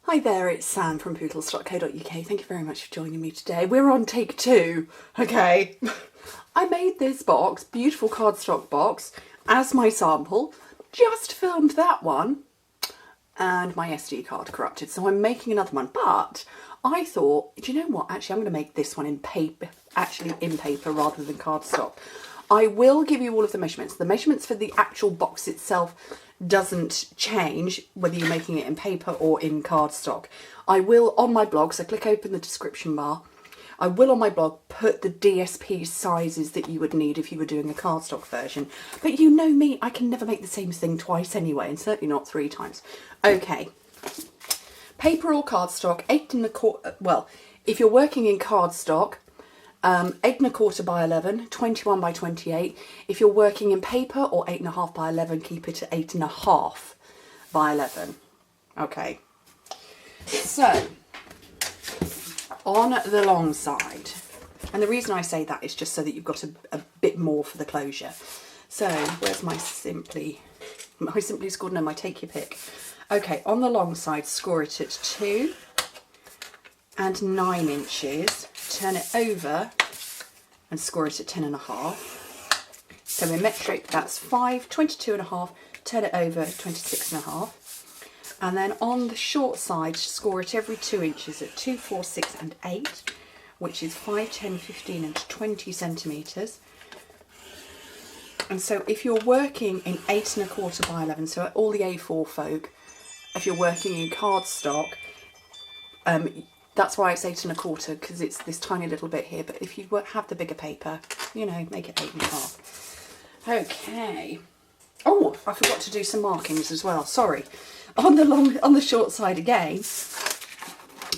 Hi there, it's Sam from poodles.co.uk. Thank you very much for joining me today. We're on take 2, okay? I made this box, beautiful cardstock box, as my sample. Just filmed that one, and my SD card corrupted, so I'm making another one. But I thought, do you know what? Actually, I'm going to make this one in paper, rather than cardstock. I will give you all of the measurements. The measurements for the actual box itself doesn't change whether you're making it in paper or in cardstock. I will on my blog, so click open the description bar, I will on my blog put the DSP sizes that you would need if you were doing a cardstock version. But you know me, I can never make the same thing twice anyway, and certainly not 3 times. Okay, paper or cardstock, 8 1/4, well, if you're working in cardstock, 8 1/4 by 11, 21 by 28. If you're working in paper or 8 1/2 by 11, keep it at 8 1/2 by 11. Okay. So, on the long side, and the reason I say that is just so that you've got a bit more for the closure. So, where's my simply scored? No, my take your pick. Okay, on the long side, score it at 2 and 9 inches. Turn it over and score it at 10 1/2. So in metric, that's 5, 22 1/2, turn it over, 26 1/2. And then on the short side, score it every 2 inches at 2, 4, 6 and 8, which is 5, 10, 15 and 20 centimetres. And so if you're working in 8 1/4 by 11, so all the A4 folk, if you're working in cardstock, that's why it's 8 1/4, because it's this tiny little bit here. But if you have the bigger paper, you know, make it 8 1/2. Okay. Oh, I forgot to do some markings as well. Sorry. On the short side again,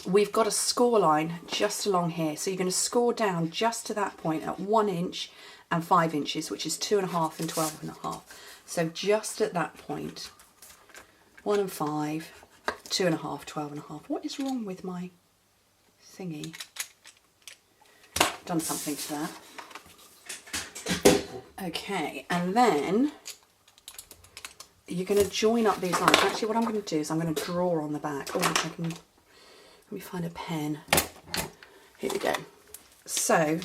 we've got a score line just along here. So you're going to score down just to that point at 1 inch and 5 inches, which is 2 1/2 and 12 1/2. So just at that point, 1 and 5, 2 1/2, 12 1/2. What is wrong with my thingy? Done something to that. Okay, and then you're going to join up these lines. Actually, what I'm going to do is I'm going to draw on the back. Oh, if I can, let me find a pen. Here we go. So,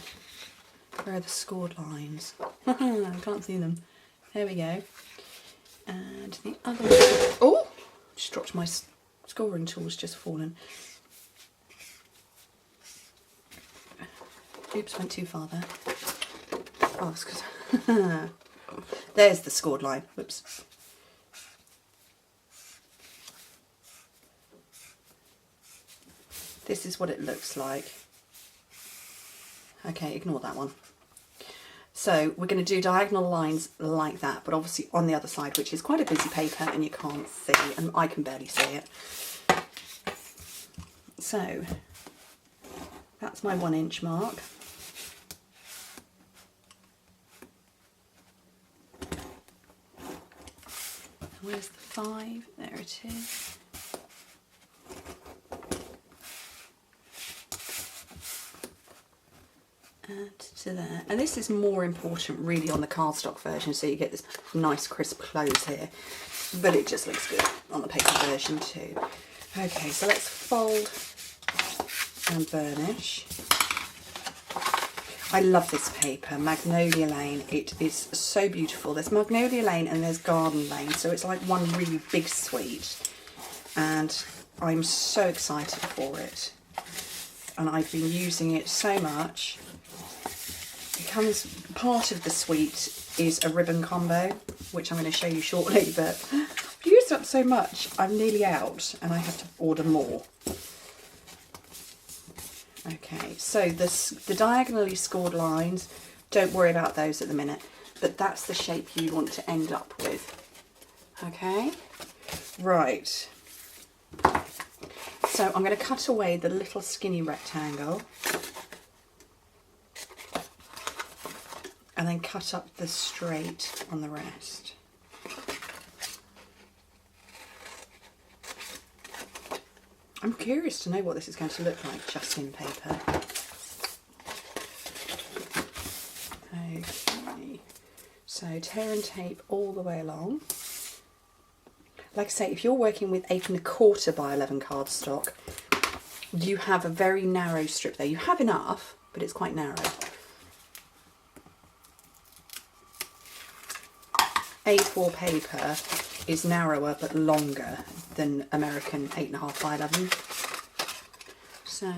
where are the scored lines? I can't see them. There we go. And the other one. Oh, just dropped my scoring tool's just fallen. Oops, went too far there. Oh, it's because there's the scored line. Whoops. This is what it looks like. Okay, ignore that one. So we're going to do diagonal lines like that, but obviously on the other side, which is quite a busy paper and you can't see, and I can barely see it. So that's my 1 inch mark. Where's the 5? There it is. And to there. And this is more important really on the cardstock version, so you get this nice crisp close here. But it just looks good on the paper version too. Okay, so let's fold and burnish. I love this paper, Magnolia Lane. It is so beautiful. There's Magnolia Lane and there's Garden Lane, so it's like one really big suite. And I'm so excited for it. And I've been using it so much. It comes, part of the suite is a ribbon combo, which I'm going to show you shortly, but I've used up so much, I'm nearly out and I have to order more. Okay, so the diagonally scored lines, don't worry about those at the minute, but that's the shape you want to end up with. Okay, right. So I'm going to cut away the little skinny rectangle and then cut up the straight on the rest. I'm curious to know what this is going to look like just in paper. Okay, so tear and tape all the way along. like I say, if you're working with 8¼ by 11 cardstock, you have a very narrow strip there. You have enough, but it's quite narrow. A4 paper is narrower but longer than American 8½ by 11. So,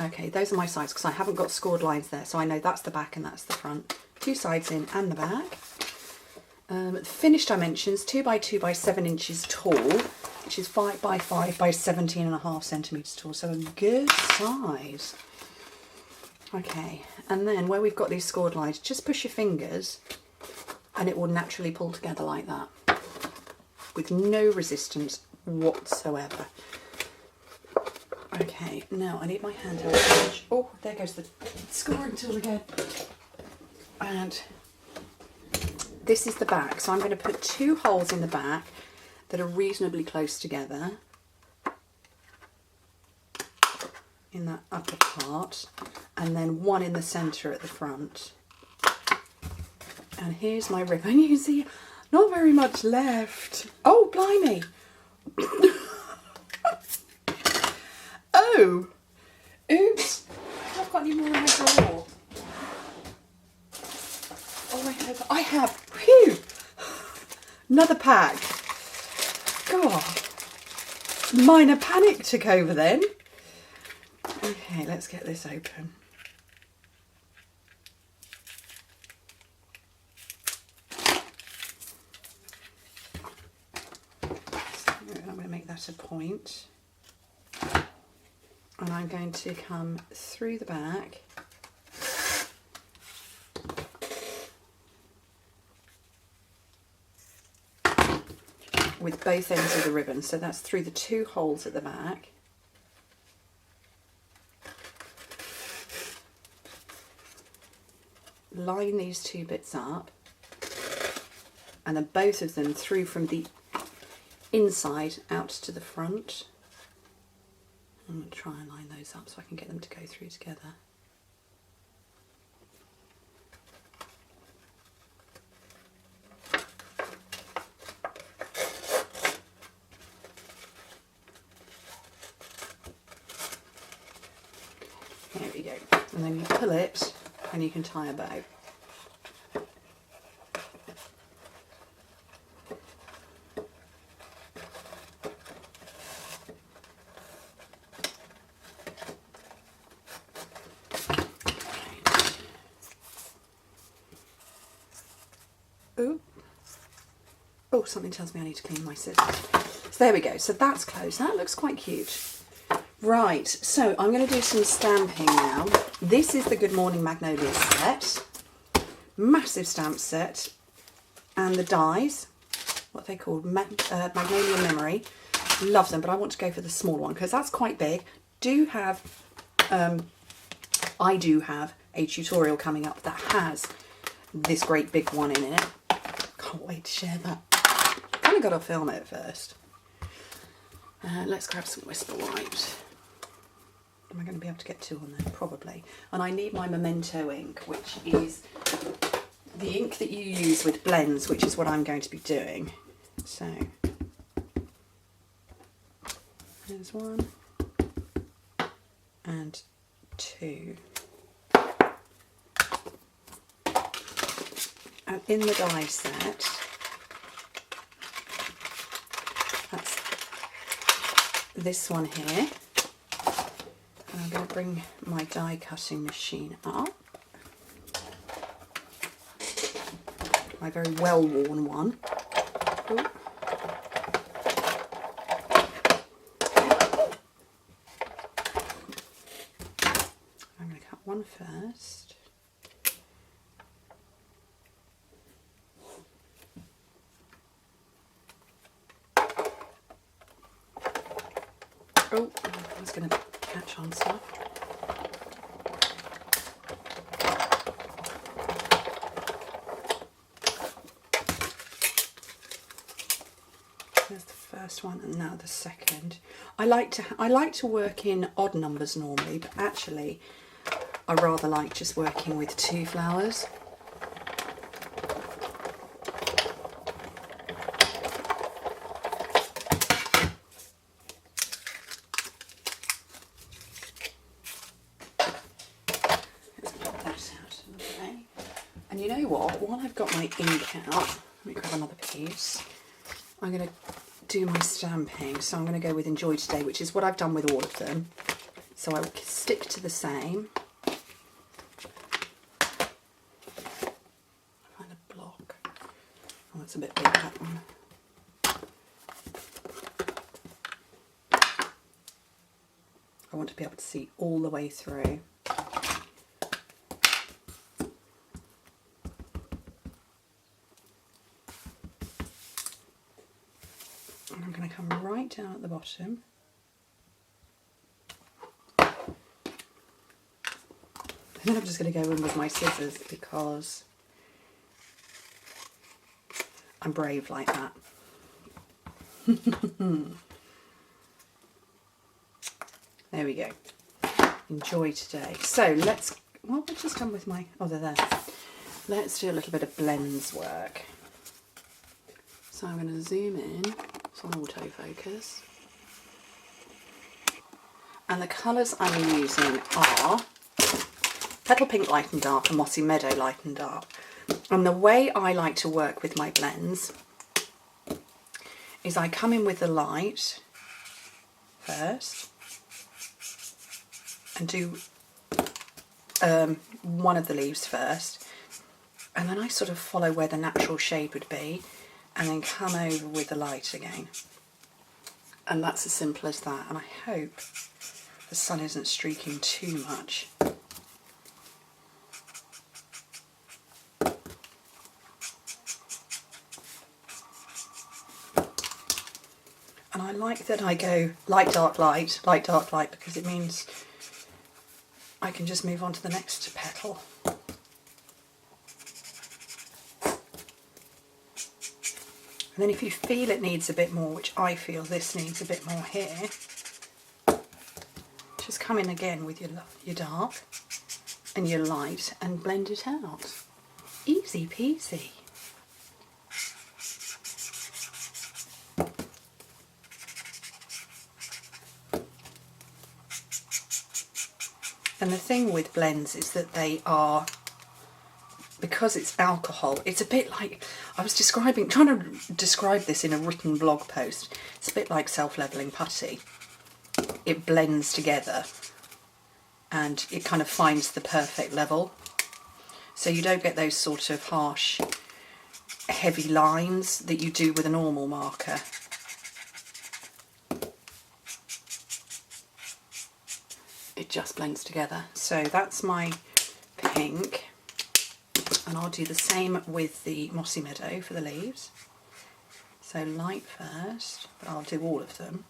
okay, those are my sides because I haven't got scored lines there, so I know that's the back and that's the front. 2 sides in and the back. Finished dimensions, 2 by 2 by 7 inches tall, which is 5 by 5 by 17½ centimetres tall, so a good size. Okay, and then where we've got these scored lines, just push your fingers and it will naturally pull together like that, with no resistance whatsoever. Okay, now I need my handheld. Oh, there goes the scoring tool again. And this is the back, so I'm going to put 2 holes in the back that are reasonably close together in that upper part, and then 1 in the centre at the front. And here's my ribbon. You can see not very much left. Oh, blimey. Oh, oops. I haven't got any more in my drawer. Oh, I have. Phew. Another pack. God. Minor panic took over then. Okay, let's get this open. I'm going to make that a point. And I'm going to come through the back with both ends of the ribbon. So that's through the 2 holes at the back. Line these 2 bits up, and then both of them through from the inside out to the front. I'm going to try and line those up so I can get them to go through together. There we go. And then you pull it and you can tie a bow. Oh, something tells me I need to clean my scissors. So there we go. So that's closed. That looks quite cute. Right, so I'm going to do some stamping now. This is the Good Morning Magnolia set. Massive stamp set. And the dies, what they called, Magnolia Memory. Love them, but I want to go for the small one because that's quite big. I do have a tutorial coming up that has this great big one in it. Can't wait to share that. Kind of got to film it first. Let's grab some Whisper White. Am I going to be able to get 2 on there? Probably. And I need my Memento ink, which is the ink that you use with blends, which is what I'm going to be doing. So, there's 1 and 2. And in the die set, that's this one here. And I'm going to bring my die cutting machine up. My very well worn one. Ooh. I'm going to cut one first. Oh, I was going to catch on stuff. There's the first one, and now the second. I like to work in odd numbers normally, but actually I rather like just working with 2 flowers. you know what? While I've got my ink out, let me grab another piece. I'm going to do my stamping. So I'm going to go with Enjoy Today, which is what I've done with all of them. So I will stick to the same. Find a block. Oh, that's a bit big, that one. I want to be able to see all the way through. And I'm going to come right down at the bottom. And then I'm just going to go in with my scissors because I'm brave like that. There we go. Enjoy Today. So let's, well, I've just done with my, oh, they're there. Let's do a little bit of blends work. So I'm going to zoom in. It's on autofocus. And the colours I'm using are Petal Pink Light and Dark and Mossy Meadow Light and Dark. And the way I like to work with my blends is I come in with the light first and do one of the leaves first, and then I sort of follow where the natural shade would be and then come over with the light again. And that's as simple as that, and I hope the sun isn't streaking too much. And I like that I go light, dark, light, because it means I can just move on to the next petal. And then if you feel it needs a bit more, which I feel this needs a bit more here, just come in again with your dark and your light and blend it out. Easy peasy. And the thing with blends is that they are, because it's alcohol, it's a bit like, I was trying to describe this in a written blog post. It's a bit like self-leveling putty. It blends together and it kind of finds the perfect level. So you don't get those sort of harsh, heavy lines that you do with a normal marker. It just blends together. So that's my pink, and I'll do the same with the Mossy Meadow for the leaves. So light first, but I'll do all of them.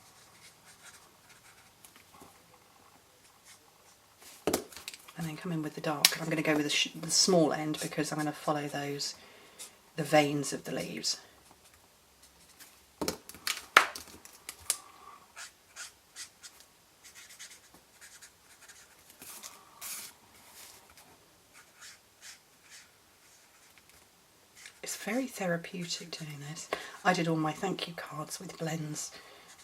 And then come in with the dark. I'm going to go with the small end because I'm going to follow the veins of the leaves. It's very therapeutic doing this. I did all my thank you cards with blends,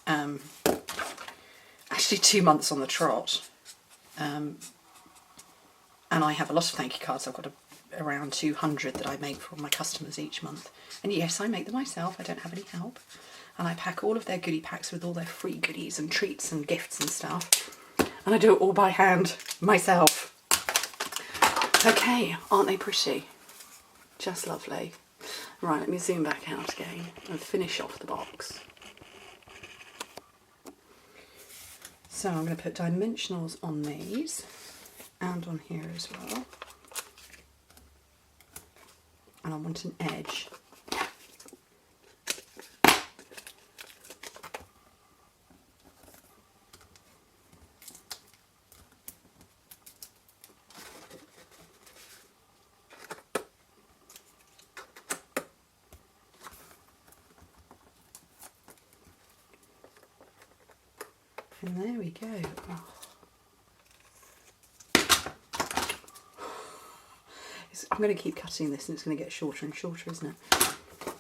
actually 2 months on the trot, and I have a lot of thank you cards. I've got around 200 that I make for all my customers each month, and yes, I make them myself. I don't have any help, and I pack all of their goodie packs with all their free goodies and treats and gifts and stuff, and I do it all by hand myself. Okay, aren't they pretty? Just lovely. Right, let me zoom back out again and finish off the box. So I'm going to put dimensionals on these and on here as well. And I want an edge. And there we go. Oh. I'm going to keep cutting this and it's going to get shorter and shorter, isn't it?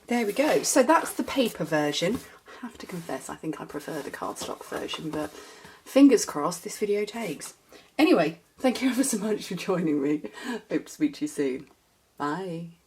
There we go. So that's the paper version. I have to confess, I think I prefer the cardstock version, but fingers crossed this video takes. Anyway, thank you ever so much for joining me. Hope to speak to you soon. Bye.